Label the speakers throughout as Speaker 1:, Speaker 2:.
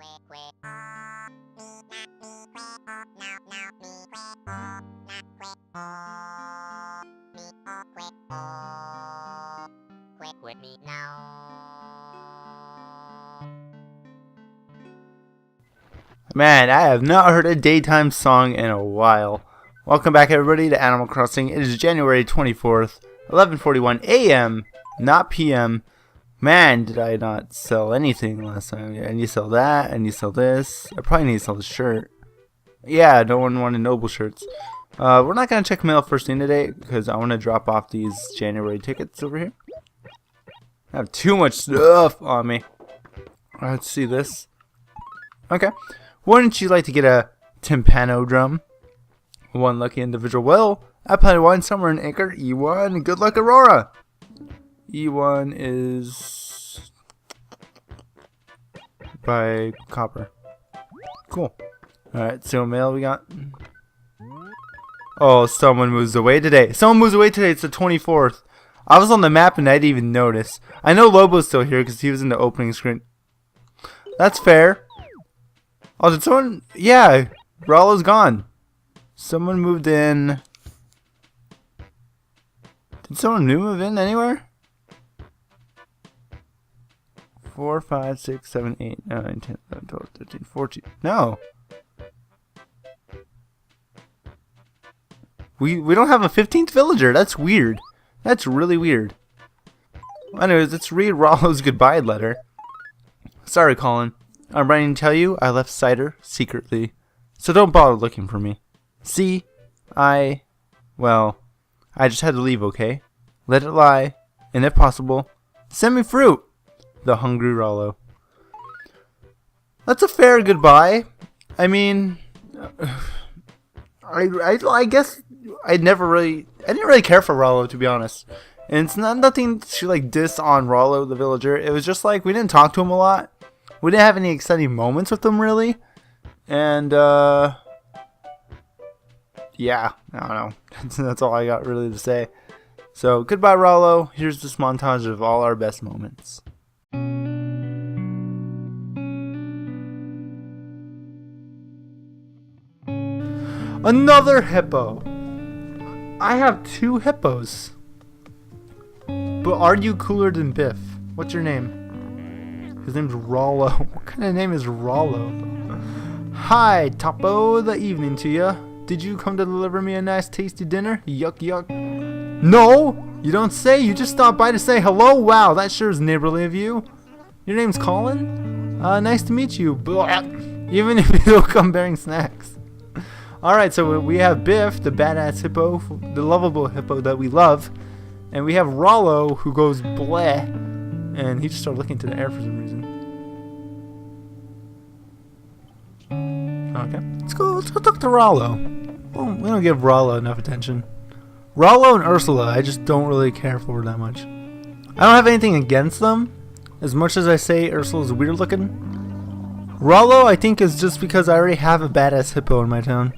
Speaker 1: Quit me now.
Speaker 2: Man, I have not heard a daytime song in a while. Welcome back, everybody, to Animal Crossing. It is January 24th, 11:41 a.m., not p.m. Man, did I not sell anything last time. I need to sell that, I need to sell this. I probably need to sell the shirt. Yeah, no one wanted Noble shirts. We're not going to check mail first thing today, because I want to drop off these January tickets over here. I have too much stuff on me. Let's see this. Okay. Wouldn't you like to get a timpano drum? One lucky individual will. I planted one somewhere in Anchor. E1. Good luck, Aurora. E1 is by Copper. Cool. Alright, so mail we got. Oh, someone moves away today. Someone moves away today. It's the 24th. I was on the map and I didn't even notice. I know Lobo's still here because he was in the opening screen. That's fair. Oh, did someone... Yeah, Rollo's gone. Someone moved in. Did someone move in anywhere? 4, 5, 6, 7, 8, 9, 10, 11, 12, 13, 14. No. We don't have a 15th villager. That's weird. That's really weird. Anyways, let's read Rollo's goodbye letter. Sorry, Colin. I'm writing to tell you I left Cider secretly, so don't bother looking for me. See, well, I just had to leave, okay? Let it lie, and if possible, send me fruit. The hungry Rollo. That's a fair goodbye. I mean, I guess I didn't really care for Rollo, to be honest. And it's nothing to like diss on Rollo the villager. It was just like we didn't talk to him a lot. We didn't have any exciting moments with him really. And yeah, I don't know. That's all I got really to say. So goodbye, Rollo. Here's this montage of all our best moments. Another hippo. I have 2 hippos. But are you cooler than Biff? What's your name? His name's Rollo. What kind of name is Rollo? Hi, Topo. The evening to ya. Did you come to deliver me a nice tasty dinner? Yuck, yuck. No! You don't say. You just stopped by to say hello? Wow, that sure is neighborly of you. Your name's Colin? Nice to meet you. Even if you don't come bearing snacks. Alright, so we have Biff, the badass hippo, the lovable hippo that we love. And we have Rollo, who goes bleh. And he just started looking to the air for some reason. Okay, let's go talk to Rollo. Well, we don't give Rollo enough attention. Rollo and Ursula, I just don't really care for that much. I don't have anything against them, as much as I say Ursula's weird looking. Rollo, I think, is just because I already have a badass hippo in my town.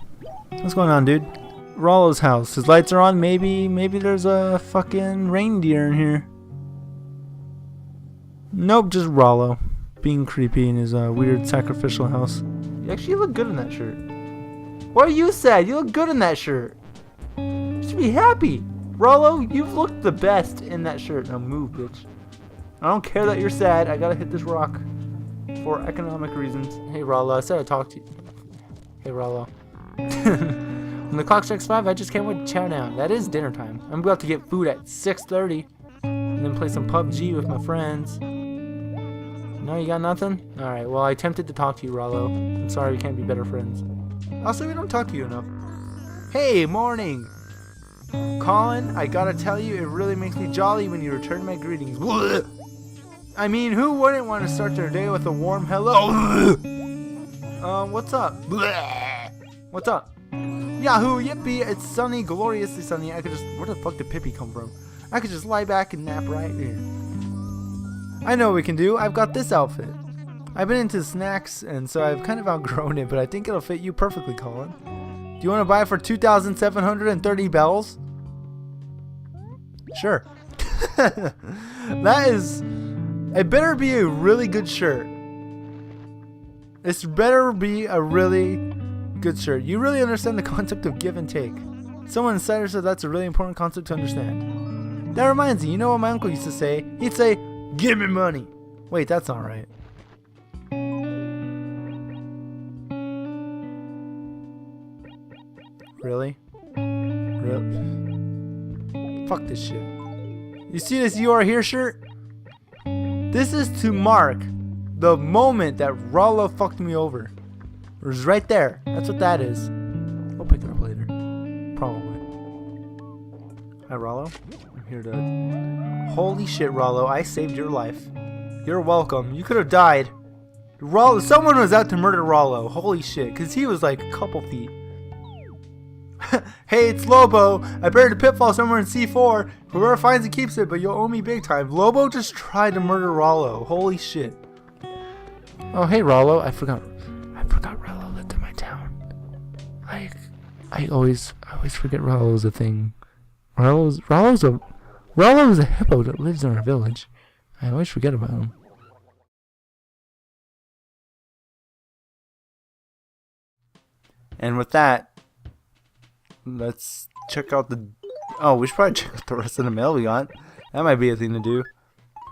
Speaker 2: What's going on, dude? Rollo's house. His lights are on. Maybe there's a fucking reindeer in here. Nope, just Rollo being creepy in his weird sacrificial house. You actually look good in that shirt. What are you sad? You look good in that shirt. You should be happy. Rollo, you've looked the best in that shirt. Now move, bitch. I don't care that you're sad. I gotta hit this rock for economic reasons. Hey, Rollo, I said I'd talk to you. Hey, Rollo. When the clock strikes 5, I just can't wait to chow down. That is dinner time. I'm about to get food at 6:30 and then play some PUBG with my friends. No, you got nothing? Alright, well, I attempted to talk to you, Rollo. I'm sorry we can't be better friends. Also, we don't talk to you enough. Hey, morning! Colin, I gotta tell you, it really makes me jolly when you return my greetings. I mean, who wouldn't want to start their day with a warm hello? What's up? What's up? Yahoo, yippee, it's sunny, gloriously sunny. I could just... Where the fuck did Pippi come from? I could just lie back and nap right here. I know what we can do. I've got this outfit. I've been into snacks, and so I've kind of outgrown it, but I think it'll fit you perfectly, Colin. Do you want to buy it for 2,730 bells? Sure. That is... It better be a really good shirt. This better be a really good shirt. You really understand the concept of give and take. Someone inside said that's a really important concept to understand. That reminds me, you know what my uncle used to say? He'd say, "Give me money." Wait, that's not right. Really? Really? Fuck this shit. You see this "You Are Here" shirt? This is to mark the moment that Rollo fucked me over. It was right there. That's what that is. I'll pick it up later. Probably. Hi, Rollo. I'm here to... Holy shit, Rollo. I saved your life. You're welcome. You could have died. Rollo, someone was out to murder Rollo. Holy shit. Because he was like a couple feet. Hey, it's Lobo. I buried a pitfall somewhere in C4. Whoever finds it keeps it, but you'll owe me big time. Lobo just tried to murder Rollo. Holy shit. Oh, hey, Rollo. I forgot Rollo lived in my town. Like, I always forget Rollo's a thing. Rollo's a hippo that lives in our village. I always forget about him. And with that, let's check out the... Oh, we should probably check out the rest of the mail we got. That might be a thing to do.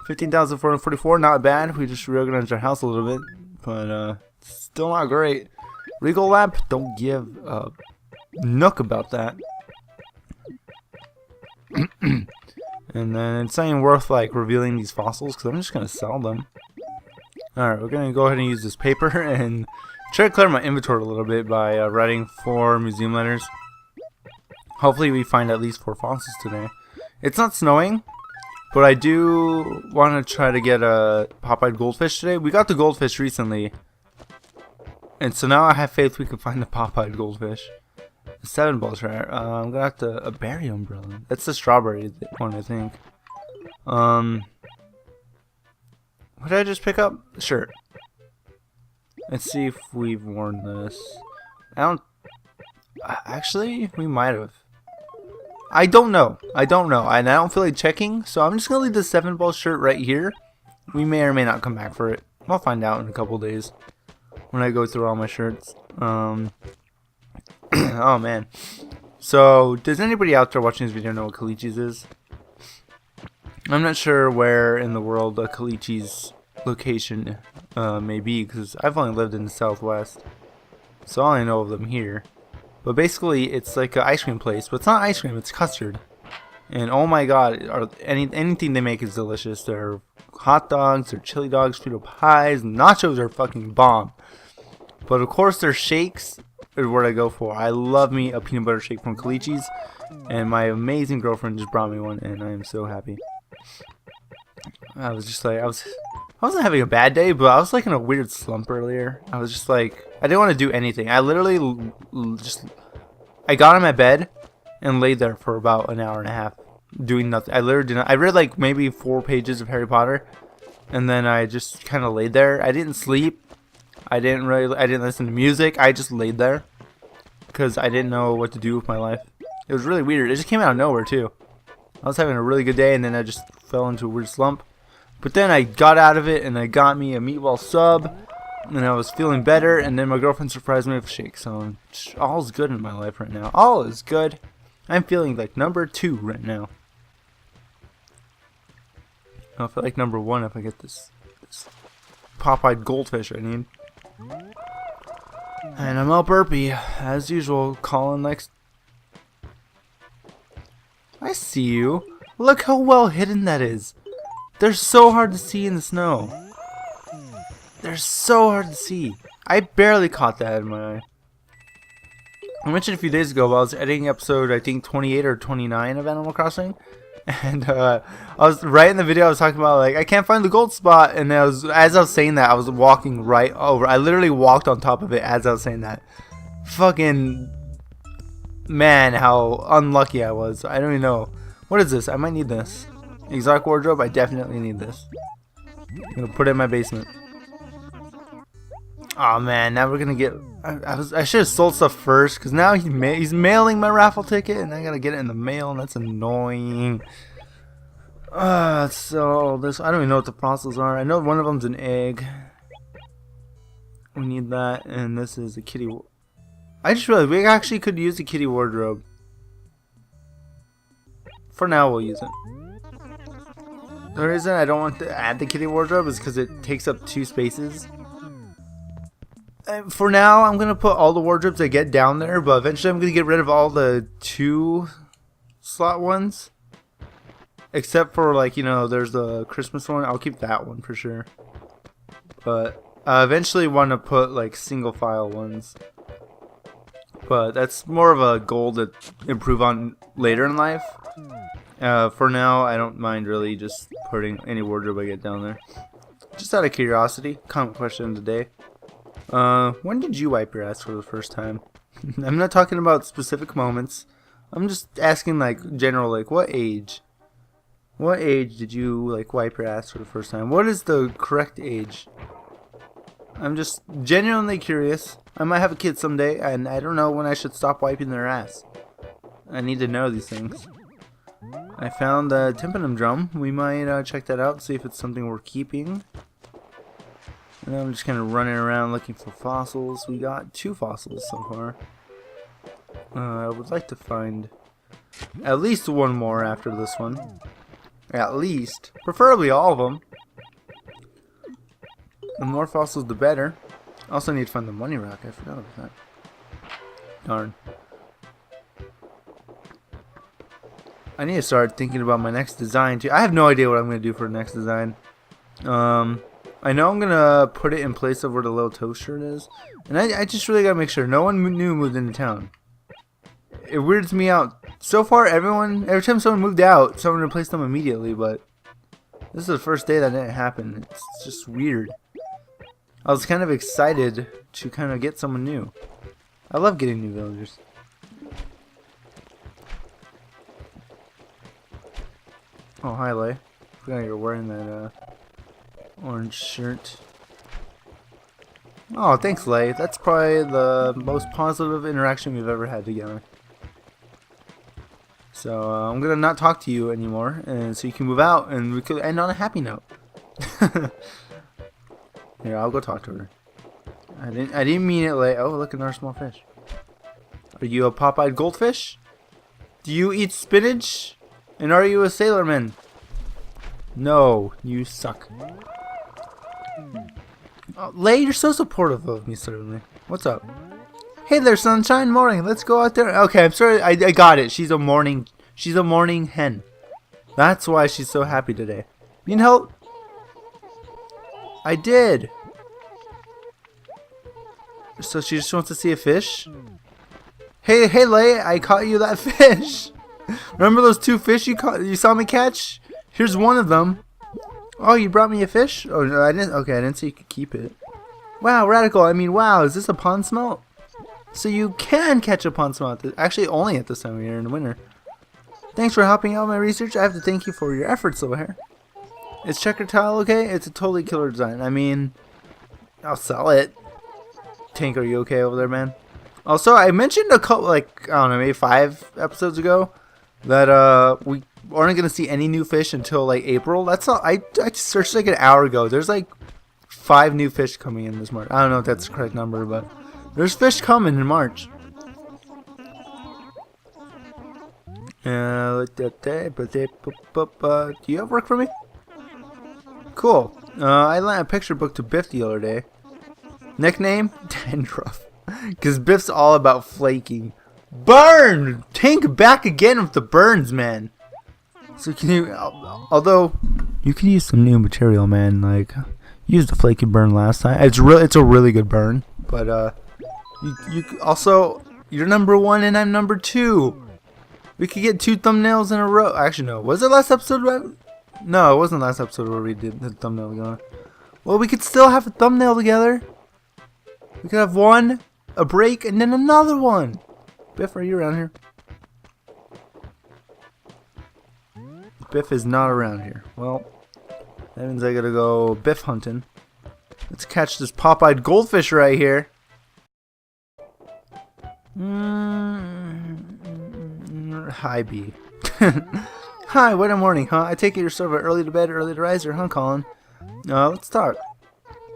Speaker 2: 15,444, not bad. We just reorganized our house a little bit. But, still not great. Regal Lab, don't give a nook about that. And then it's not even worth, like, revealing these fossils, because I'm just going to sell them. Alright, we're going to go ahead and use this paper and try to clear my inventory a little bit by writing 4 museum letters. Hopefully we find at least 4 fossils today. It's not snowing, but I do want to try to get a pop-eyed goldfish today. We got the goldfish recently, and so now I have faith we can find the pop-eyed goldfish. 7 balls rare. I'm gonna have to a berry umbrella. That's the strawberry one, I think. What did I just pick up? Shirt. Let's see if we've worn this. I don't. Actually, we might have. I don't know. And I don't feel like checking, so I'm just gonna leave the 7-ball shirt right here. We may or may not come back for it. I'll find out in a couple days when I go through all my shirts. Oh man. So, does anybody out there watching this video know what Calicci's is? I'm not sure where in the world Calicci's location may be, because I've only lived in the Southwest, so I only know of them here. But basically, it's like an ice cream place, but it's not ice cream, it's custard. And oh my god, anything they make is delicious. Their hot dogs, their chili dogs, Frito pies, nachos are fucking bomb. But of course, their shakes is what I go for. I love me a peanut butter shake from Calicci's, and my amazing girlfriend just brought me one, and I am so happy. I was just like, I wasn't having a bad day, but I was like in a weird slump earlier. I was just like, I didn't want to do anything. I literally I got on my bed and laid there for about an hour and a half doing nothing. I literally didn't. I read like maybe 4 pages of Harry Potter, and then I just kind of laid there. I didn't sleep. I didn't listen to music. I just laid there because I didn't know what to do with my life. It was really weird. It just came out of nowhere too. I was having a really good day, and then I just fell into a weird slump. But then I got out of it, and I got me a meatball sub, and I was feeling better, and then my girlfriend surprised me with a shake. So all is good in my life right now. All is good. I'm feeling like number 2 right now. I'll feel like number 1 if I get this pop-eyed goldfish I need. And I'm all burpy, as usual. Colin likes... I see you. Look how well hidden that is. They're so hard to see in the snow. They're so hard to see. I barely caught that in my eye. I mentioned a few days ago while I was editing episode, I think 28 or 29 of Animal Crossing. And I was right in the video, I was talking about like, I can't find the gold spot. And as I was saying that, I was walking right over. I literally walked on top of it as I was saying that. Fucking man, how unlucky I was. I don't even know. What is this? I might need this. Exotic wardrobe, I definitely need this. I'm gonna put it in my basement. Oh man, now we're gonna get... I should have sold stuff first, because now he's mailing my raffle ticket, and I gotta get it in the mail, and that's annoying. So, I don't even know what the fossils are. I know one of them's an egg. We need that, and this is a kitty. I just realized we actually could use a kitty wardrobe. For now, we'll use it. The reason I don't want to add the kitty wardrobe is because it takes up 2 spaces. And for now, I'm gonna put all the wardrobes I get down there, but eventually I'm gonna get rid of all the 2-slot ones. Except for, like, you know, there's the Christmas one. I'll keep that one for sure. But I eventually want to put, like, single file ones. But that's more of a goal to improve on later in life. For now, I don't mind really just putting any wardrobe I get down there. Just out of curiosity, comment question of the day. When did you wipe your ass for the first time? I'm not talking about specific moments. I'm just asking, like, general, like, what age? What age did you, like, wipe your ass for the first time? What is the correct age? I'm just genuinely curious. I might have a kid someday, and I don't know when I should stop wiping their ass. I need to know these things. I found the tympanum drum. We might check that out, see if it's something we're keeping. And I'm just kind of running around looking for fossils. We got 2 fossils so far. I would like to find at least 1 more after this one. At least. Preferably all of them. The more fossils, the better. Also need to find the money rock. I forgot about that. Darn. I need to start thinking about my next design too. I have no idea what I'm going to do for the next design. I know I'm going to put it in place of where the little toast shirt is. And I just really got to make sure no one new moved into town. It weirds me out. So far, every time someone moved out, someone replaced them immediately, but this is the first day that didn't happen. It's just weird. I was kind of excited to kind of get someone new. I love getting new villagers. Oh, hi, Lay. I forgot you're wearing that orange shirt. Oh, thanks, Lay. That's probably the most positive interaction we've ever had together. So I'm gonna not talk to you anymore, and so you can move out, and we could end on a happy note. Here, I'll go talk to her. I didn't mean it, Lay. Oh, look, another small fish. Are you a pop-eyed goldfish? Do you eat spinach? And are you a sailorman? No, you suck. Oh, Lay, you're so supportive of me, certainly. What's up? Hey there, sunshine. Morning. Let's go out there. Okay, I'm sorry. I got it. She's a morning hen. That's why she's so happy today. You need help? I did. So she just wants to see a fish? Hey, Lay, I caught you that fish. Remember those 2 fish you saw me catch? Here's one of them. Oh, you brought me a fish? Oh, no, I didn't. Okay, I didn't say you could keep it. Wow, radical. I mean, wow, is this a pond smelt? So you can catch a pond smelt. Actually, only at this time of year in the winter. Thanks for helping out my research. I have to thank you for your efforts over here. Is checker tile okay? It's a totally killer design. I mean, I'll sell it. Tank, are you okay over there, man? Also, I mentioned a couple, like, I don't know, maybe 5 episodes ago that we aren't gonna see any new fish until like April. That's all. I searched like an hour ago. There's like 5 new fish coming in this March. I don't know if that's the correct number, but there's fish coming in March. Do you have work for me? Cool. I lent a picture book to Biff the other day. Nickname? Dandruff. Because Biff's all about flaking. Burn! Tank back again with the burns, man. So can you... Although, you can use some new material, man. Like, used the flaky burn last time. It's a really good burn. But, you also... You're number 1 and I'm number 2. We could get 2 thumbnails in a row. Actually, no. Was it last episode? No, it wasn't last episode where we did the thumbnail together. Well, we could still have a thumbnail together. We could have one, a break, and then another one. Biff, are you around here? Biff is not around here. Well, that means I gotta go Biff hunting. Let's catch this pop-eyed goldfish right here. Hi, B. Hi, what a morning, huh? I take it you're sort of an early to bed, early to riser, huh, Colin? Let's talk.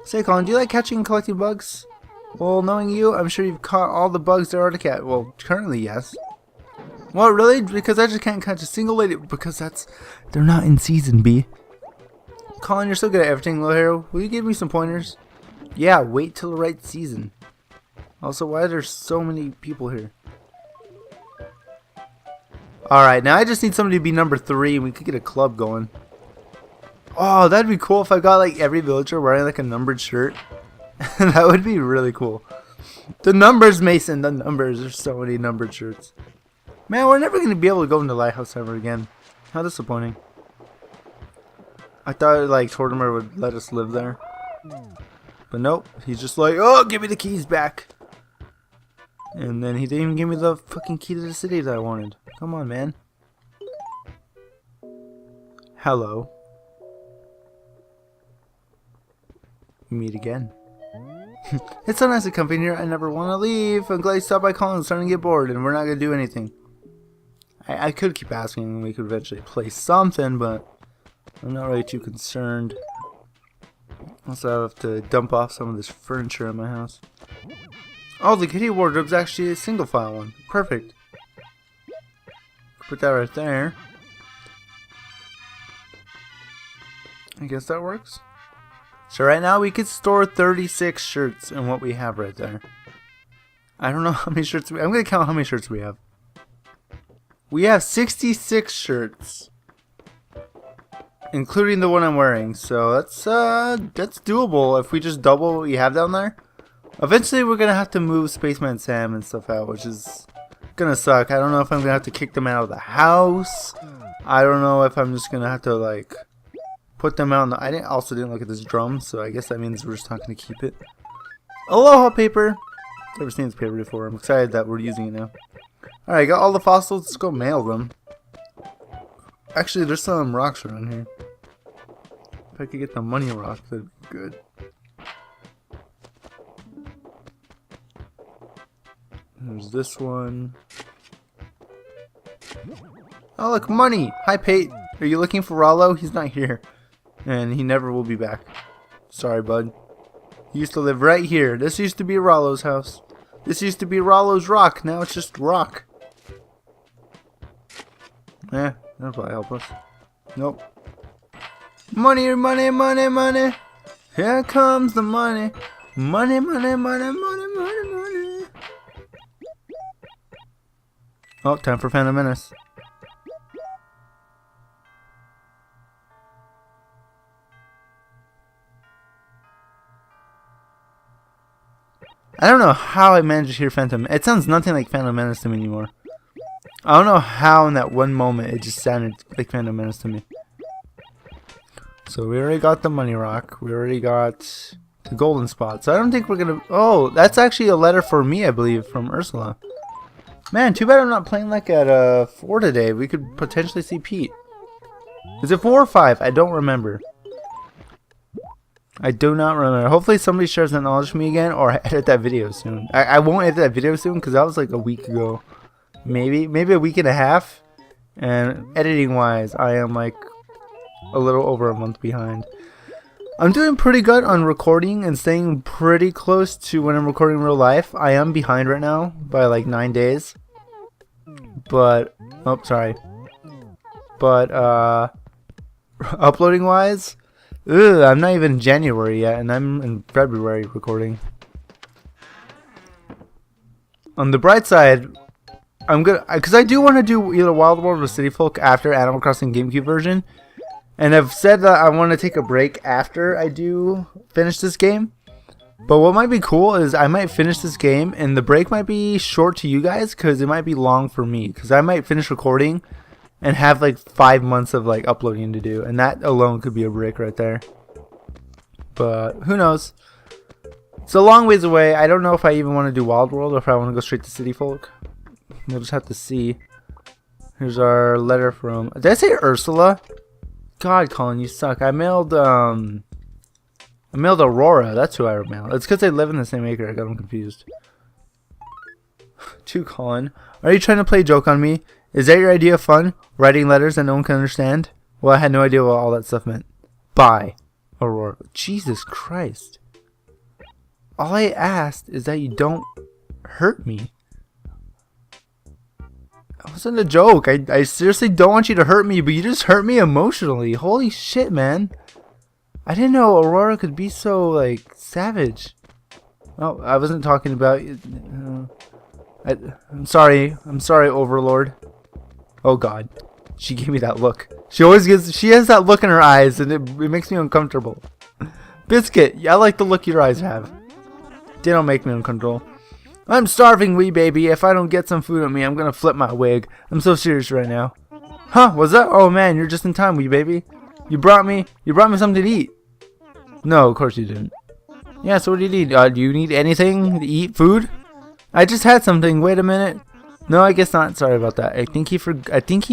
Speaker 2: Say, Colin, do you like catching and collecting bugs? Well, knowing you, I'm sure you've caught all the bugs there are to catch. Well, currently, yes. What, really? Because I just can't catch a single lady. Because they're not in season, B. Colin, you're so good at everything, little hero. Will you give me some pointers? Yeah, wait till the right season. Also, why are there so many people here? Alright, now I just need somebody to be number 3 and we could get a club going. Oh, that'd be cool if I got like every villager wearing like a numbered shirt. That would be really cool. The numbers, Mason, the numbers. There's so many numbered shirts. Man, we're never going to be able to go into Lighthouse ever again. How disappointing. I thought like Tortimer would let us live there. But nope, he's just like, oh, give me the keys back. And then he didn't even give me the fucking key to the city that I wanted. Come on, man. Hello. We meet again. It's so nice to come in here. I never want to leave. I'm glad you stopped by calling. I'm starting to get bored and we're not going to do anything. I could keep asking and we could eventually play something, but I'm not really too concerned. Also, I have to dump off some of this furniture in my house. Oh, the kitty wardrobe's actually a single file one. Perfect. Put that right there. I guess that works. So right now we could store 36 shirts in what we have right there. I don't know how many shirts I'm going to count how many shirts we have. We have 66 shirts. Including the one I'm wearing. So that's doable if we just double what we have down there. Eventually we're going to have to move Spaceman Sam and stuff out, which is going to suck. I don't know if I'm going to have to kick them out of the house. I don't know if I'm just going to have to like put them out in the... I also didn't look at this drum, so I guess that means we're just not going to keep it. Aloha paper. Never seen this paper before. I'm excited that we're using it now. Alright, got all the fossils. Let's go mail them. Actually, there's some rocks around here. If I could get the money rock, that'd be good. There's this one. Oh, look, money! Hi, Pate. Are you looking for Rollo? He's not here. And he never will be back. Sorry, bud. He used to live right here. This used to be Rollo's house. This used to be Rollo's rock. Now it's just rock. Eh, that'll probably help us. Nope. Money, money, money, money. Here comes the money. Money, money, money, money, money, money. Oh, time for Phantom Menace. I don't know how I managed to hear Phantom. It sounds nothing like Phantom Menace to me anymore. I don't know how in that one moment it just sounded like Phantom Menace to me. So we already got the money rock. We already got the golden spot. So I don't think we're gonna... Oh, that's actually a letter for me, I believe, from Ursula. Man, too bad I'm not playing like at 4 today. We could potentially see Pete. Is it 4 or 5? I don't remember. I do not remember. Hopefully somebody shares that knowledge with me again, or I edit that video soon. I won't edit that video soon because that was like a week ago. Maybe a week and a half. And editing wise, I am like a little over a month behind. I'm doing pretty good on recording and staying pretty close to when I'm recording real life. I am behind right now by like 9 days. But, oh, sorry. But, uploading wise, I'm not even in January yet, and I'm in February recording. On the bright side, I'm gonna, because I do want to do either Wild World or City Folk after Animal Crossing GameCube version. And I've said that I want to take a break after I do finish this game. But what might be cool is I might finish this game and the break might be short to you guys because it might be long for me. Because I might finish recording and have like 5 months of like uploading to do. And that alone could be a break right there. But who knows. It's a long ways away. I don't know if I even want to do Wild World or if I want to go straight to City Folk. We'll just have to see. Here's our letter from... Did I say Ursula? God, Colin, you suck. I mailed Aurora. That's who I mailed. It's because they live in the same acre. I got them confused. To Colin. Are you trying to play a joke on me? Is that your idea of fun? Writing letters that no one can understand? Well, I had no idea what all that stuff meant. Bye, Aurora. Jesus Christ. All I asked is that you don't hurt me. That wasn't a joke. I seriously don't want you to hurt me, but you just hurt me emotionally. Holy shit, man. I didn't know Aurora could be so, like, savage. Oh, I wasn't talking about... I'm sorry. I'm sorry, Overlord. Oh, God. She gave me that look. She has that look in her eyes, and it makes me uncomfortable. Biscuit, I like the look your eyes have. They don't make me uncomfortable. I'm starving, wee baby. If I don't get some food on me, I'm gonna flip my wig. I'm so serious right now. Huh? What's that? Oh man, you're just in time, wee baby. You brought me something to eat. No, of course you didn't. Yeah, so what do you need? Do you need anything to eat? Food? I just had something. Wait a minute. No, I guess not. Sorry about that. I think he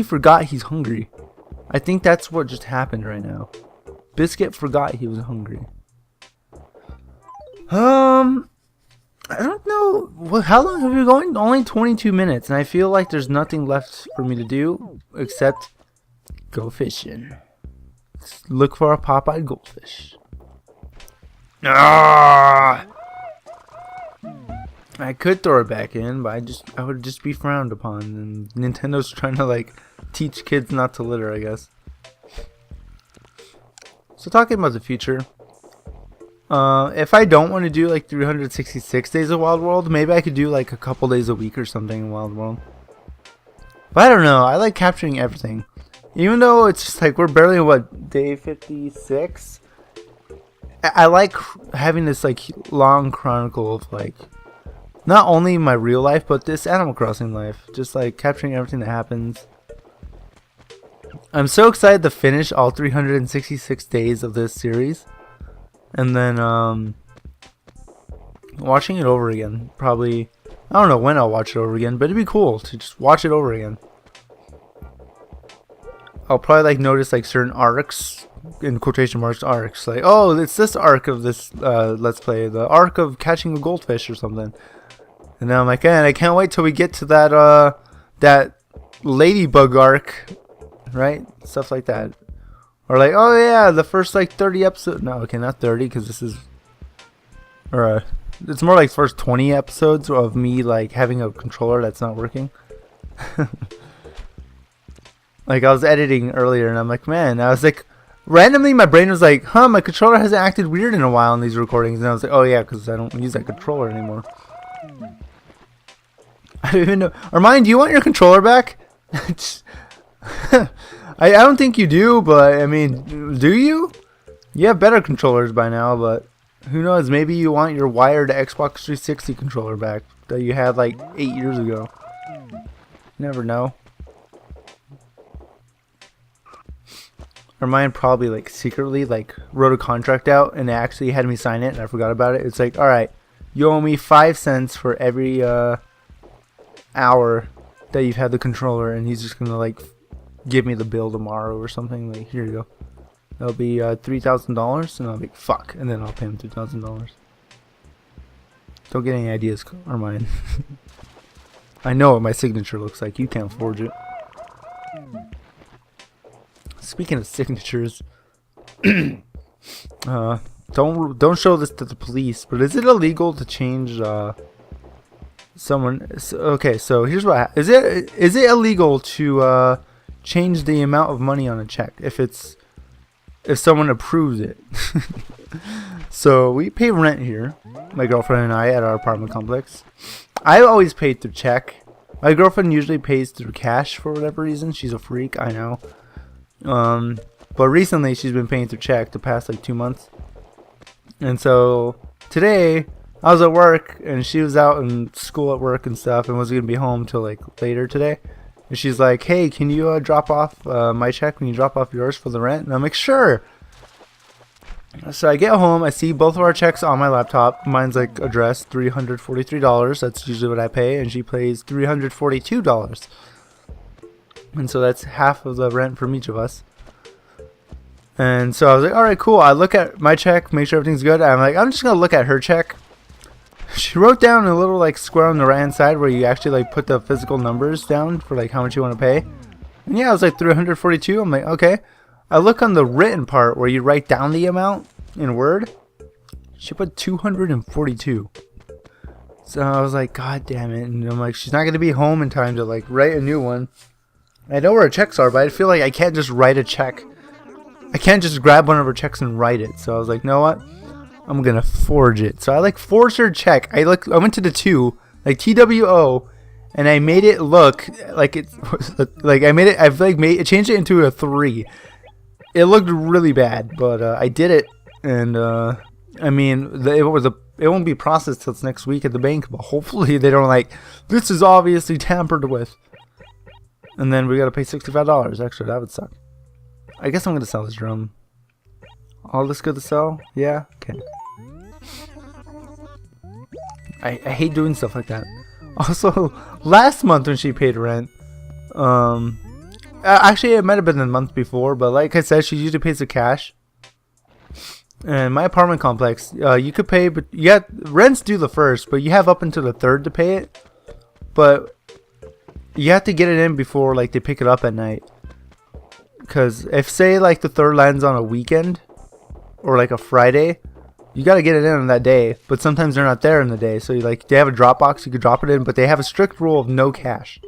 Speaker 2: forgot he's hungry. I think that's what just happened right now. Biscuit forgot he was hungry. I don't know. How long have we been going? Only 22 minutes, and I feel like there's nothing left for me to do except go fishing. Let's look for a pop-eyed goldfish. Ah! I could throw it back in, but I would just be frowned upon, and Nintendo's trying to like teach kids not to litter, I guess. So talking about the future, if I don't want to do like 366 days of Wild World, maybe I could do like a couple days a week or something in Wild World. But I don't know. I like capturing everything, even though it's just like we're barely what, day 56. I like having this like long chronicle of like not only my real life but this Animal Crossing life, just like capturing everything that happens. I'm so excited to finish all 366 days of this series, and then watching it over again. Probably, I don't know when I'll watch it over again, but it'd be cool to just watch it over again. I'll probably like notice like certain arcs, in quotation marks, arcs, like, oh, it's this arc of this let's play, the arc of catching a goldfish or something. And then I'm like, man, I can't wait till we get to that that ladybug arc, right? Stuff like that. Or like, oh yeah, the first like 30 episodes. No, okay, not 30, because this is, or it's more like first 20 episodes of me like having a controller that's not working. Like I was editing earlier, and I'm like, man, I was like, randomly my brain was like, huh, my controller hasn't acted weird in a while in these recordings, and I was like, oh yeah, because I don't use that controller anymore. I don't even know. Armand, do you want your controller back? I don't think you do, but I mean, do you? You have better controllers by now, but who knows? Maybe you want your wired Xbox 360 controller back that you had like 8 years ago. Never know. Or mine probably like secretly like wrote a contract out and actually had me sign it and I forgot about it. It's like, alright, you owe me 5 cents for every hour that you've had the controller, and he's just gonna like give me the bill tomorrow or something. Like, here you go. That'll be $3,000, and I'll be fuck, and then I'll pay him $2,000. Don't get any ideas, or mine. I know what my signature looks like. You can't forge it. Speaking of signatures, don't show this to the police. But is it illegal to change someone? Okay, so here's what is it illegal to change the amount of money on a check if someone approves it? So we pay rent here, my girlfriend and I, at our apartment complex. I always paid through check. My girlfriend usually pays through cash for whatever reason. She's a freak, I know. But recently she's been paying through check the past like 2 months. And so today I was at work and she was out in school at work and stuff and wasn't gonna be home till like later today. And she's like, hey, can you drop off my check when you drop off yours for the rent? And I'm like, sure. So I get home, I see both of our checks on my laptop. Mine's like addressed $343. That's usually what I pay, and she pays $342. And so that's half of the rent from each of us. And so I was like, alright, cool. I look at my check, make sure everything's good. I'm like, I'm just gonna look at her check. She wrote down a little like square on the right hand side where you actually like put the physical numbers down for like how much you want to pay. And yeah, it was like 342. I'm like, okay. I look on the written part where you write down the amount in Word. She put 242. So I was like, God damn it. And I'm like, she's not going to be home in time to like write a new one. I know where her checks are, but I feel like I can't just write a check. I can't just grab one of her checks and write it. So I was like, you know what? I'm going to forge it. So I like forged her check. I went to the 2, like TWO, and I made it look like it like I changed it into a 3. It looked really bad, but I did it, and I mean, it won't be processed till next week at the bank, but hopefully they don't like, this is obviously tampered with. And then we gotta pay $65 extra. That would suck. I guess I'm gonna sell this drum. All this good to sell? Yeah? Okay. I hate doing stuff like that. Also, last month when she paid rent, actually it might have been the month before, but like I said, she usually pays the cash. And my apartment complex, you could pay, but rent's due the 1st, but you have up until the 3rd to pay it. But you have to get it in before like they pick it up at night. Because if say like the 3rd lands on a weekend or like a Friday, you got to get it in on that day. But sometimes they're not there in the day, so they have a drop box, you could drop it in, but they have a strict rule of no cash.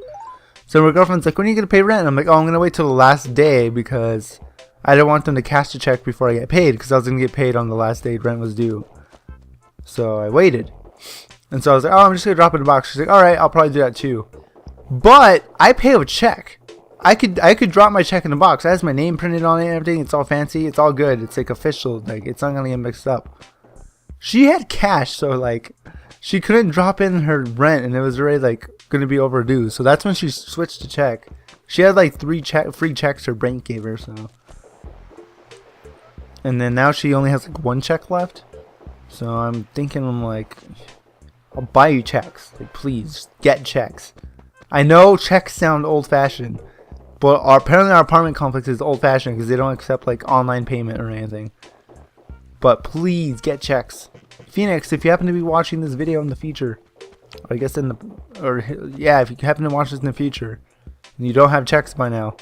Speaker 2: So my girlfriend's like, when are you gonna pay rent? And I'm like, oh, I'm gonna wait till the last day because I didn't want them to cash the check before I get paid, because I was going to get paid on the last day rent was due. So I waited. And so I was like, oh, I'm just going to drop it in the box. She's like, alright, I'll probably do that too. But I pay with check. I could drop my check in the box. It has my name printed on it and everything. It's all fancy. It's all good. It's like official. Like, it's not going to get mixed up. She had cash, so like, she couldn't drop in her rent, and it was already like going to be overdue. So that's when she switched to check. She had like 3 free checks her bank gave her, so. And then now she only has like 1 check left. So I'm thinking, I'm like, I'll buy you checks. Like, please, get checks. I know checks sound old-fashioned, but apparently our apartment complex is old-fashioned because they don't accept like online payment or anything. But please, get checks. Phoenix, if you happen to be watching this video in the future, or I guess if you happen to watch this in the future, and you don't have checks by now,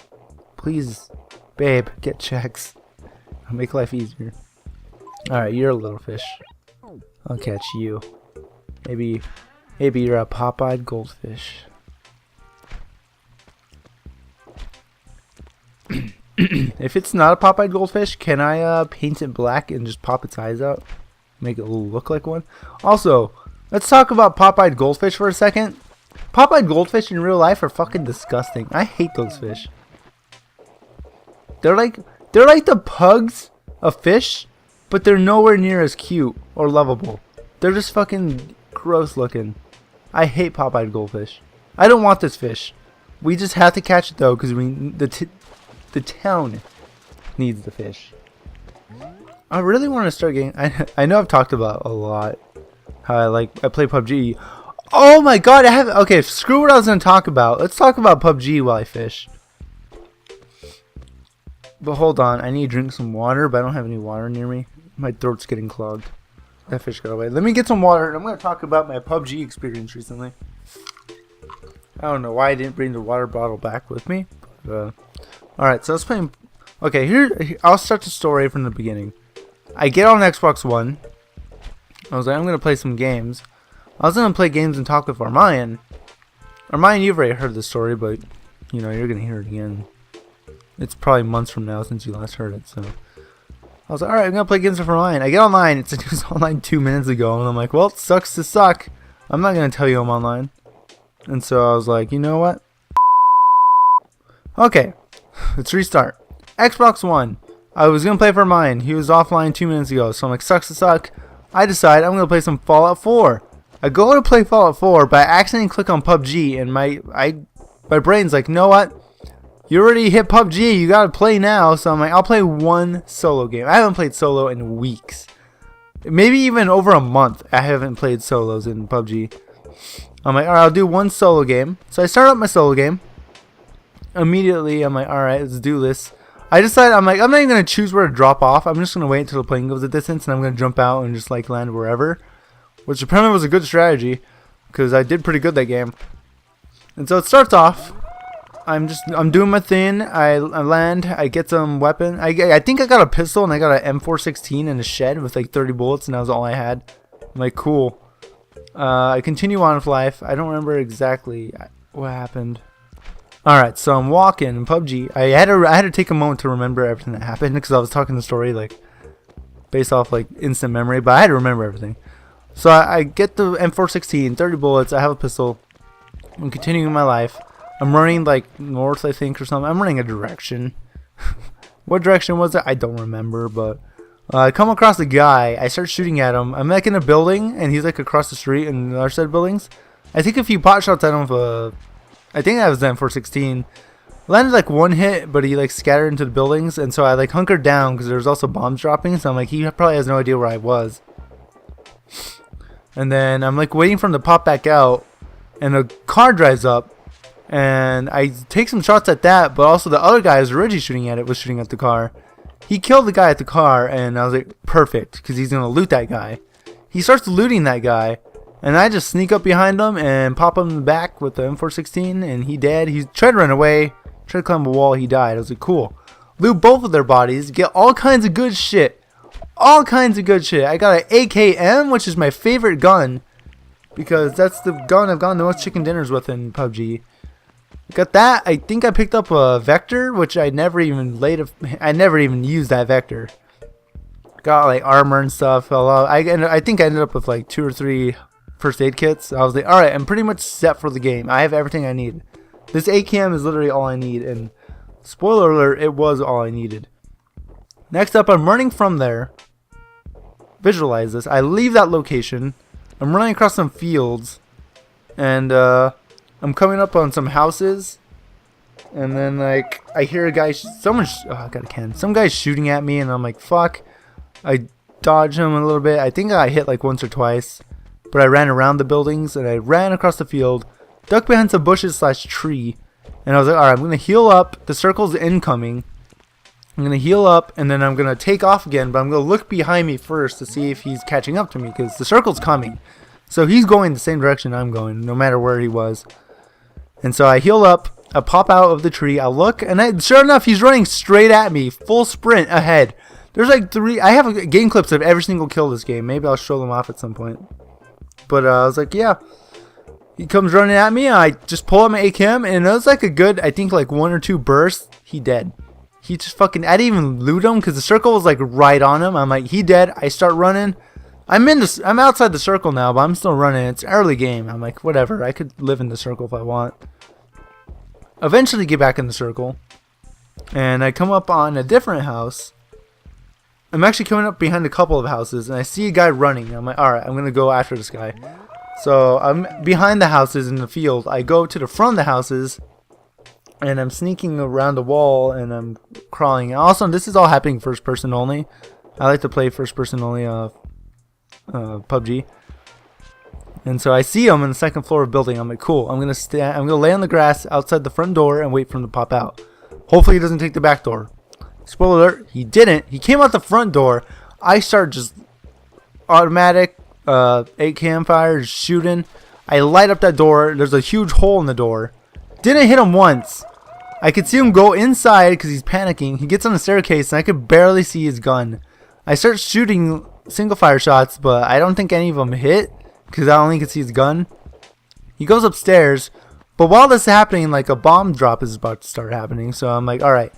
Speaker 2: please, babe, get checks. Make life easier. Alright, you're a little fish. I'll catch you. Maybe you're a pop-eyed goldfish. If it's not a pop-eyed goldfish, can I paint it black and just pop its eyes out? Make it look like one? Also, let's talk about pop-eyed goldfish for a second. Pop-eyed goldfish in real life are fucking disgusting. I hate those fish. They're like the pugs of fish, but they're nowhere near as cute or lovable. They're just fucking gross looking. I hate pop-eyed goldfish. I don't want this fish. We just have to catch it though, because the town needs the fish. I really want to start getting. I know I've talked about a lot how I play PUBG. Oh my god! Okay. Screw what I was gonna talk about. Let's talk about PUBG while I fish. But hold on, I need to drink some water, but I don't have any water near me. My throat's getting clogged. That fish got away. Let me get some water, and I'm going to talk about my PUBG experience recently. I don't know why I didn't bring the water bottle back with me. Alright, so let's play. Okay, here, I'll start the story from the beginning. I get on Xbox One. I was like, I'm going to play some games. I was going to play games and talk with Armayan. Armayan, you've already heard the story, but, you know, you're going to hear it again. It's probably months from now since you last heard it, so. I was like, alright, I'm going to play games with Ryan. I get online. It was online 2 minutes ago, and I'm like, well, it sucks to suck. I'm not going to tell you I'm online. And so I was like, you know what? Okay, let's restart. Xbox One. I was going to play for mine. He was offline 2 minutes ago, so I'm like, sucks to suck. I decide I'm going to play some Fallout 4. I go to play Fallout 4, but I accidentally click on PUBG, and my brain's like, you know what? You already hit PUBG, you gotta play now. So I'm like, I'll play one solo game. I haven't played solo in weeks. Maybe even over a month I haven't played solos in PUBG. I'm like, alright, I'll do one solo game. So I start up my solo game. Immediately, I'm like, alright, let's do this. I decide, I'm like, I'm not even going to choose where to drop off. I'm just going to wait until the plane goes a distance, and I'm going to jump out and just like land wherever. Which apparently was a good strategy, because I did pretty good that game. And so it starts off. I'm doing my thing. I land. I get some weapon. I think I got a pistol and I got an M416 in a shed with like 30 bullets, and that was all I had. I'm like, cool. I continue on with life. I don't remember exactly what happened. Alright, so I'm walking in PUBG. I had to take a moment to remember everything that happened because I was talking the story like based off like instant memory, but I had to remember everything. So I get the M416, 30 bullets. I have a pistol. I'm continuing my life. I'm running like north, I think, or something. I'm running a direction. What direction was it? I don't remember, but I come across a guy. I start shooting at him. I'm like in a building, and he's like across the street in the other side of buildings. I think a few pot shots at him with I think that was the M416. Landed like one hit, but he like scattered into the buildings, and so I like hunkered down because there was also bombs dropping. So I'm like, he probably has no idea where I was. And then I'm like waiting for him to pop back out, and a car drives up, and I take some shots at that, but also the other guy who was originally shooting at it was shooting at the car. He killed the guy at the car, and I was like, perfect, because he's going to loot that guy. He starts looting that guy, and I just sneak up behind him and pop him in the back with the M416, and he dead. He tried to run away, tried to climb a wall, he died. I was like, cool. Loot both of their bodies, get all kinds of good shit. All kinds of good shit. I got an AKM, which is my favorite gun, because that's the gun I've gotten the most chicken dinners with in PUBG. Got that. I think I picked up a Vector, which I never even used that Vector. Got like armor and stuff. I think I ended up with like 2 or 3 first aid kits. I was like, all right, I'm pretty much set for the game. I have everything I need. This AKM is literally all I need, and spoiler alert, it was all I needed. Next up, I'm running from there. Visualize this. I leave that location. I'm running across some fields, and I'm coming up on some houses, and then like I hear a guy, I got a can. Some guy's shooting at me, and I'm like, fuck. I dodge him a little bit. I think I hit like once or twice, but I ran around the buildings and I ran across the field, ducked behind some bushes / tree, and I was like, all right, I'm gonna heal up. The circle's incoming. I'm gonna heal up, and then I'm gonna take off again, but I'm gonna look behind me first to see if he's catching up to me, because the circle's coming. So he's going the same direction I'm going, no matter where he was. And so I heal up, I pop out of the tree, I look, and sure enough, he's running straight at me, full sprint ahead. There's like 3, I have game clips of every single kill this game. Maybe I'll show them off at some point. But I was like, yeah. He comes running at me, I just pull out my AKM, and it was like a good, I think like 1 or 2 bursts, he dead. He just fucking, I didn't even loot him, because the circle was like right on him. I'm like, he dead, I start running. I'm outside the circle now, but I'm still running. It's early game. I'm like, whatever, I could live in the circle if I want. Eventually get back in the circle, and I come up on a different house. I'm actually coming up behind a couple of houses, and I see a guy running. I'm like, alright, I'm gonna go after this guy. So I'm behind the houses in the field. I go to the front of the houses, and I'm sneaking around the wall, and I'm crawling. Also, this is all happening first person only. I like to play first person only PUBG. And so I see him on the second floor of the building. I'm like, cool. I'm gonna lay on the grass outside the front door and wait for him to pop out. Hopefully he doesn't take the back door. Spoiler alert, he didn't. He came out the front door. I start just automatic 8 campfires shooting. I light up that door. There's a huge hole in the door. Didn't hit him once. I could see him go inside because he's panicking. He gets on the staircase and I could barely see his gun. I start shooting single fire shots, but I don't think any of them hit, because I only could see his gun. He goes upstairs, but while this is happening, like a bomb drop is about to start happening. So I'm like, alright,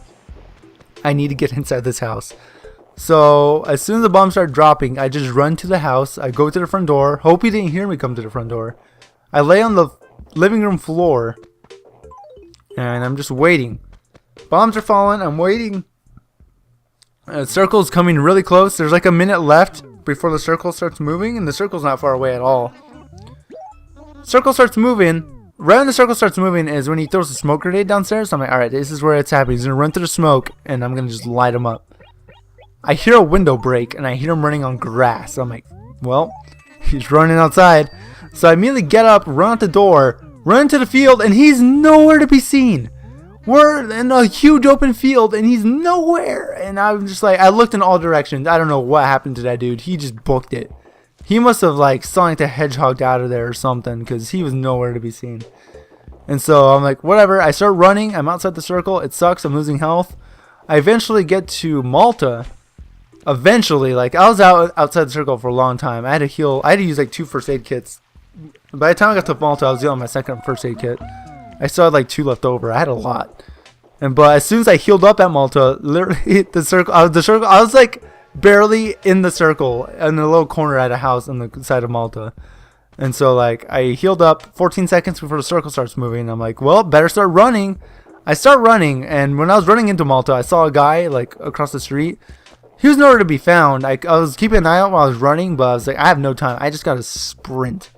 Speaker 2: I need to get inside this house. So as soon as the bombs start dropping, I just run to the house. I go to the front door. Hope he didn't hear me come to the front door. I lay on the living room floor, and I'm just waiting. Bombs are falling. I'm waiting. Circle's coming really close. There's like a minute left before the circle starts moving, and the circle's not far away at all. Circle starts moving. Right when the circle starts moving is when he throws a smoke grenade downstairs. So I'm like, alright, this is where it's happening. He's gonna run through the smoke, and I'm gonna just light him up. I hear a window break, and I hear him running on grass. So I'm like, well, he's running outside. So I immediately get up, run out the door, run into the field, and he's nowhere to be seen. We're in a huge open field, and he's nowhere. And I'm just like, I looked in all directions. I don't know what happened to that dude. He just booked it. He must have like Sonic the Hedgehog out of there or something, because he was nowhere to be seen. And so I'm like, whatever. I start running. I'm outside the circle. It sucks. I'm losing health. I eventually get to Malta. Eventually, like, I was outside the circle for a long time. I had to heal. I had to use like 2 first aid kits. By the time I got to Malta, I was on my 2nd first aid kit. I still had like 2 left over. I had a lot. But as soon as I healed up at Malta, literally the circle, I was like barely in the circle in a little corner at a house on the side of Malta. And so like I healed up 14 seconds before the circle starts moving. And I'm like, well, better start running. I start running, and when I was running into Malta, I saw a guy like across the street. He was nowhere to be found. I was keeping an eye out while I was running, but I was like, I have no time. I just gotta sprint.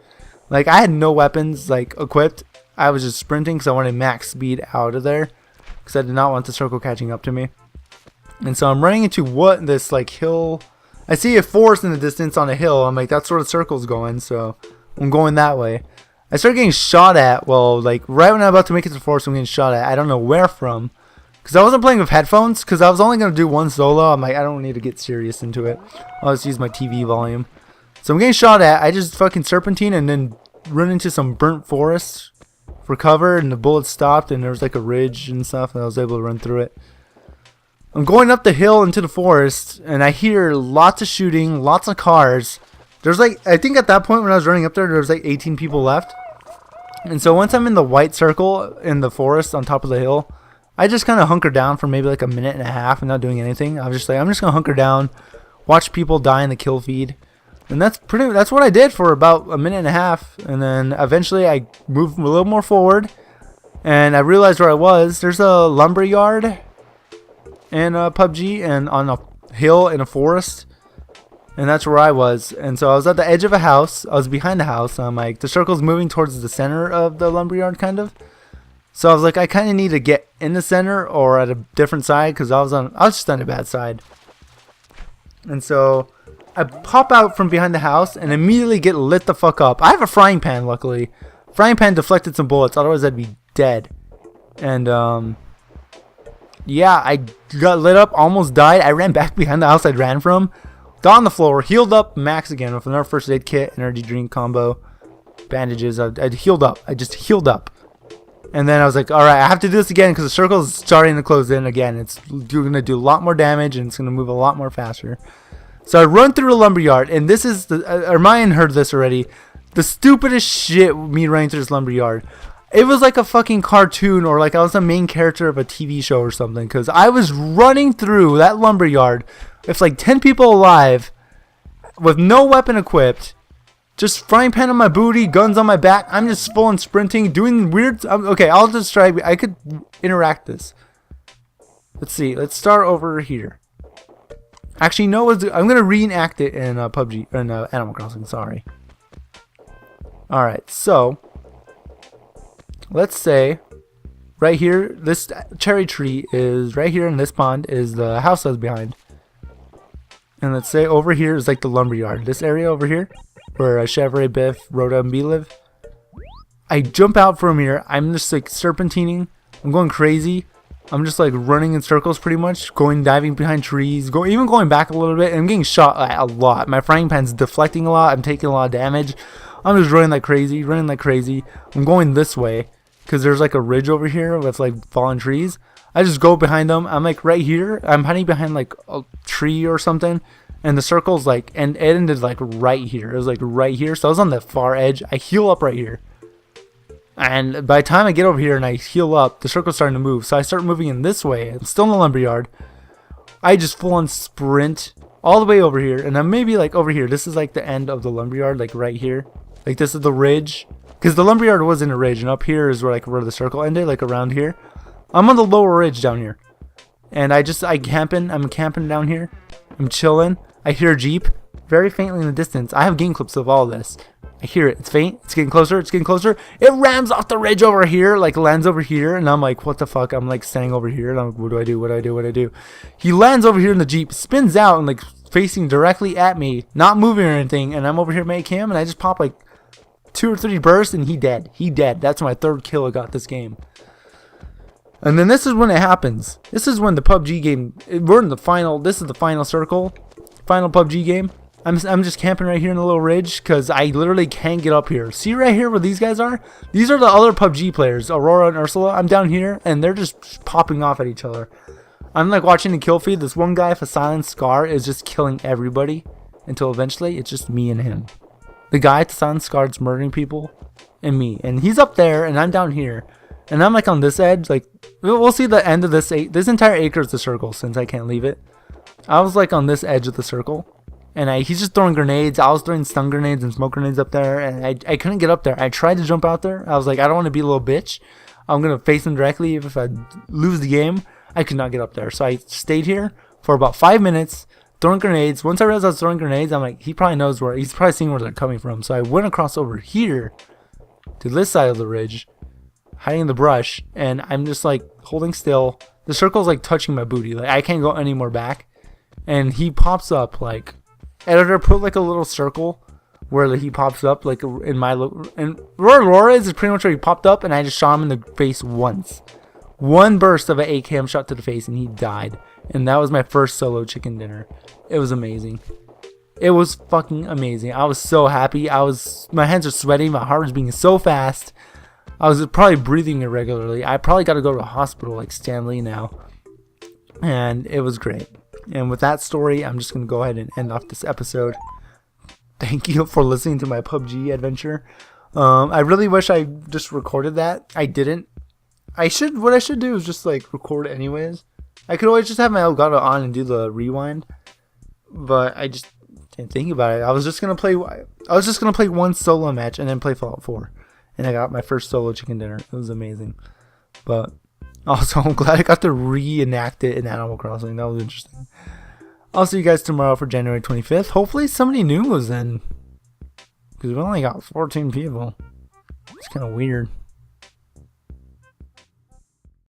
Speaker 2: Like, I had no weapons like equipped. I was just sprinting because I wanted max speed out of there, because I did not want the circle catching up to me. And so I'm running into this like hill. I see a forest in the distance on a hill. I'm like, that's where the circle's going, so I'm going that way. I started getting shot at. Well, like right when I'm about to make it to the forest, I'm getting shot at. I don't know where from, because I wasn't playing with headphones, because I was only going to do 1 solo. I'm like, I don't need to get serious into it. I'll just use my TV volume. So I'm getting shot at. I just fucking serpentine and then run into some burnt forest for cover, and the bullets stopped, and there was like a ridge and stuff, and I was able to run through it. I'm going up the hill into the forest, and I hear lots of shooting, lots of cars. There's like, I think at that point when I was running up there was like 18 people left. And so once I'm in the white circle in the forest on top of the hill, I just kind of hunker down for maybe like a minute and a half and not doing anything. I was just like, I'm just going to hunker down, watch people die in the kill feed. And that's what I did for about a minute and a half. And then eventually I moved a little more forward, and I realized where I was. There's a lumber yard in PUBG, and on a hill in a forest. And that's where I was. And so I was at the edge of a house. I was behind the house. I'm like, the circle's moving towards the center of the lumberyard, kind of. So I was like, I kind of need to get in the center or at a different side, because I was just on a bad side. And so I pop out from behind the house and immediately get lit the fuck up. I have a frying pan, luckily. Frying pan deflected some bullets, otherwise I'd be dead. And yeah, I got lit up, almost died. I ran back behind the house I'd ran from. Got on the floor, healed up max again with another first aid kit, energy drink combo, bandages. I'd healed up. I just healed up. And then I was like, alright, I have to do this again because the circle is starting to close in again. It's going to do a lot more damage, and it's going to move a lot more faster. So I run through a lumberyard, and this is Ryan heard this already. The stupidest shit, me running through this lumberyard. It was like a fucking cartoon, or like I was the main character of a TV show or something, because I was running through that lumberyard with like 10 people alive, with no weapon equipped, just frying pan on my booty, guns on my back. I'm just full on sprinting, doing weird. Okay, I'll describe. I could interact this. Let's see. Let's start over here. Actually, no. I'm gonna reenact it in PUBG, in Animal Crossing. Sorry. All right. So let's say right here, this cherry tree is right here in this pond is the house I was behind. And let's say over here is like the lumberyard. This area over here, where Chevrolet, Biff, Rhoda, and B live. I jump out from here. I'm just like serpentining. I'm going crazy. I'm just like running in circles pretty much. Diving behind trees. Even going back a little bit. And I'm getting shot a lot. My frying pan's deflecting a lot. I'm taking a lot of damage. I'm just running like crazy. I'm going this way, because there's like a ridge over here with like fallen trees. I just go behind them. I'm like right here. I'm hiding behind like a tree or something. And the circle's like, and it ended like right here. It was like right here. So I was on the far edge. I heal up right here. And by the time I get over here and I heal up, the circle's starting to move. So I start moving in this way. I'm still in the lumberyard. I just full on sprint all the way over here. And I'm maybe like over here. This is like the end of the lumberyard, like right here. Like this is the ridge. Because the lumberyard was in a ridge. And up here is where the circle ended, like around here. I'm on the lower ridge down here. And I'm camping down here. I'm chilling. I hear a Jeep very faintly in the distance. I have game clips of all this. I hear it. It's faint. It's getting closer. It rams off the ridge over here, like lands over here. And I'm like, what the fuck? I'm like standing over here. And I'm like, what do I do? He lands over here in the Jeep, spins out and like facing directly at me, not moving or anything. And I'm over here making him. And I just pop like 2 or 3 bursts and he dead. That's my 3rd kill I got this game. And then this is when it happens. This is when the PUBG game, this is the final circle, final PUBG game. I'm just camping right here in the little ridge because I literally can't get up here. See right here where these guys are? These are the other PUBG players, Aurora and Ursula. I'm down here and they're just popping off at each other. I'm like watching the kill feed. This one guy with a silent scar is just killing everybody until eventually it's just me and him. The guy with the silent scar is murdering people and me. And he's up there and I'm down here. And I'm like on this edge. Like we'll see the end of this. This entire acre is the circle since I can't leave it. I was like on this edge of the circle. And he's just throwing grenades. I was throwing stun grenades and smoke grenades up there. And I couldn't get up there. I tried to jump out there. I was like, I don't want to be a little bitch. I'm going to face him directly. If I lose the game, I could not get up there. So I stayed here for about 5 minutes throwing grenades. Once I realized I was throwing grenades, I'm like, he probably knows where. He's probably seeing where they're coming from. So I went across over here to this side of the ridge, hiding in the brush. And I'm just like holding still. The circle's like touching my booty. Like I can't go any more back. And he pops up like... Editor, put like a little circle where he pops up like in my and where Aurora is pretty much where he popped up, and I just shot him in the face once. One burst of an AKM shot to the face and he died. And that was my first solo chicken dinner. It was amazing. It was fucking amazing. I was so happy. My hands are sweating, my heart was beating so fast. I was probably breathing irregularly. I probably got to go to a hospital like Stanley now. And it was great. And with that story, I'm just going to go ahead and end off this episode. Thank you for listening to my PUBG adventure. I really wish I just recorded that. I didn't. What I should do is just like record it anyways. I could always just have my Elgato on and do the rewind. But I just didn't think about it. I was just going to play one solo match and then play Fallout 4. And I got my first solo chicken dinner. It was amazing. But... also, I'm glad I got to reenact it in Animal Crossing. That was interesting. I'll see you guys tomorrow for January 25th. Hopefully somebody new was in. Because we only got 14 people. It's kind of weird.